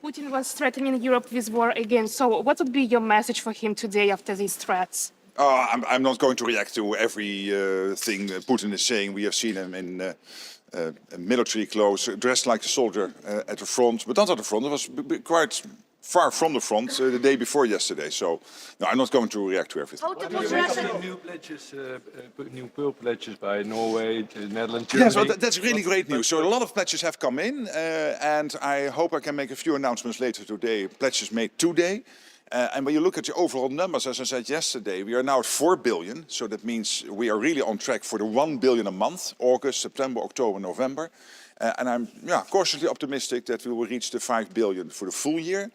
Putin was threatening Europe with war again. So what would be your message for him today after these threats? I'm not going to react to every thing Putin is saying. We have seen him in military clothes, dressed like a soldier at the front, but not at the front. It was quite far from the front the day before yesterday. So no, I'm not going to react to everything. New pledges, new PURL pledges by Norway, the Netherlands, Germany. Yes, well, that's really great news. So a lot of pledges have come in, and I hope I can make a few announcements later today. Pledges made today. And when you look at the overall numbers, as I said yesterday, we are now at 4 billion. So that means we are really on track for the 1 billion a month, August, September, October, November. And I'm cautiously optimistic that we will reach the 5 billion for the full year.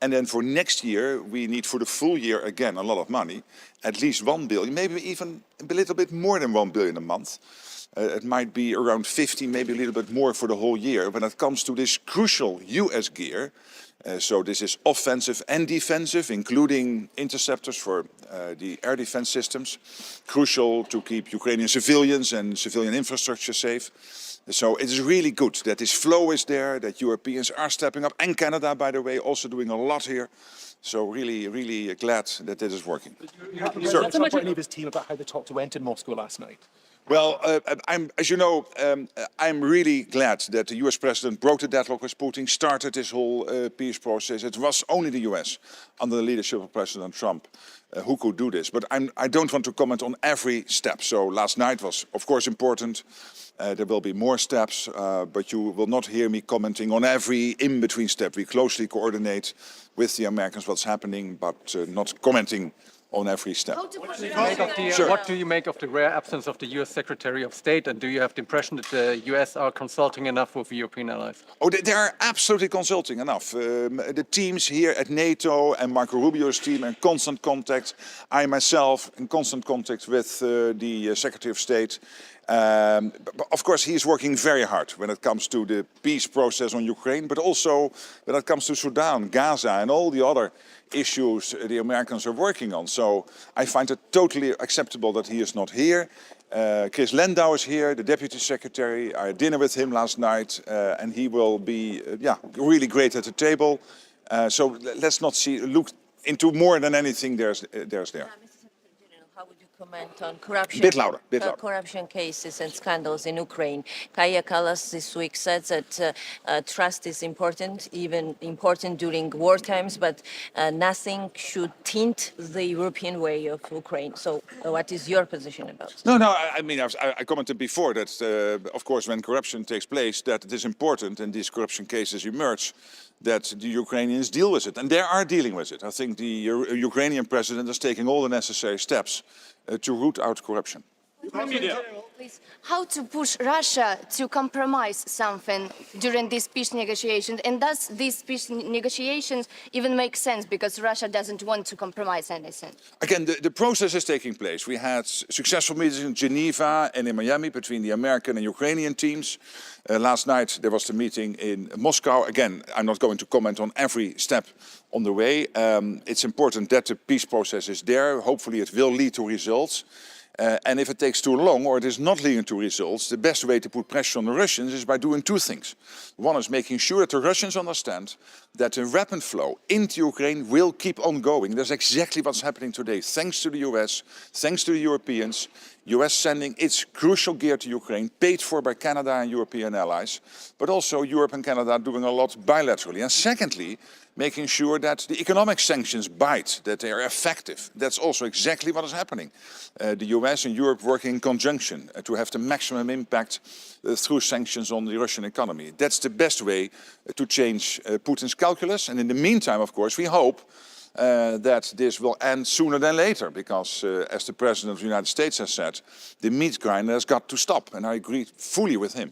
And then for next year, we need for the full year, again, a lot of money, at least 1 billion, maybe even a little bit more than 1 billion a month. It might be around 50, maybe a little bit more for the whole year when it comes to this crucial US gear. So this is offensive and defensive, including interceptors for the air defense systems, crucial to keep Ukrainian civilians and civilian infrastructure safe. So it is really good that this flow is there, that Europeans are stepping up, and Canada, by the way, also doing a lot here. So really, really glad that this is working. Sir, so much any of his team about how the talks went in Moscow last night? Well, as you know, I'm really glad that the US president broke the deadlock with Putin, started this whole peace process. It was only the US, under the leadership of President Trump, who could do this. But I don't want to comment on every step. So last night was, of course, important. There will be more steps, but you will not hear me commenting on every in-between step. We closely coordinate with the Americans what's happening, but not commenting on every step. What do you make of the rare absence of the US Secretary of State, and do you have the impression that the US are consulting enough with European allies? Oh, they are absolutely consulting enough. The teams here at NATO and Marco Rubio's team are in constant contact. I myself in constant contact with the Secretary of State. Of course, he is working very hard when it comes to the peace process on Ukraine, but also when it comes to Sudan, Gaza, and all the other issues the Americans are working on. So I find it totally acceptable that he is not here. Chris Lendau is here, the Deputy Secretary. I had dinner with him last night, and he will be really great at the table. So let's not look into more than anything there's there. How would you comment on corruption? Bit louder, bit louder. Corruption cases and scandals in Ukraine. Kaja Kallas this week said that trust is important, even important during war times, but nothing should tint the European way of Ukraine. So what is your position about it? No, I mean, I commented before that, of course, when corruption takes place, that it is important, and these corruption cases emerge, that the Ukrainians deal with it. And they are dealing with it. I think the Ukrainian president is taking all the necessary steps to root out corruption. Please, how to push Russia to compromise something during these peace negotiations? And does these peace negotiations even make sense because Russia doesn't want to compromise anything? Again, the process is taking place. We had successful meetings in Geneva and in Miami between the American and Ukrainian teams. Last night there was the meeting in Moscow. Again, I'm not going to comment on every step on the way. It's important that the peace process is there. Hopefully it will lead to results. And if it takes too long or it is not leading to results, the best way to put pressure on the Russians is by doing two things. One is making sure that the Russians understand that the weapon flow into Ukraine will keep on going. That's exactly what's happening today, thanks to the US, thanks to the Europeans. US sending its crucial gear to Ukraine, paid for by Canada and European allies, but also Europe and Canada doing a lot bilaterally. And secondly, making sure that the economic sanctions bite, that they are effective. That's also exactly what is happening. The US and Europe working in conjunction to have the maximum impact through sanctions on the Russian economy. That's the best way to change Putin's calculus. And in the meantime, of course, we hope that this will end sooner than later, because as the President of the United States has said, the meat grinder has got to stop, and I agree fully with him.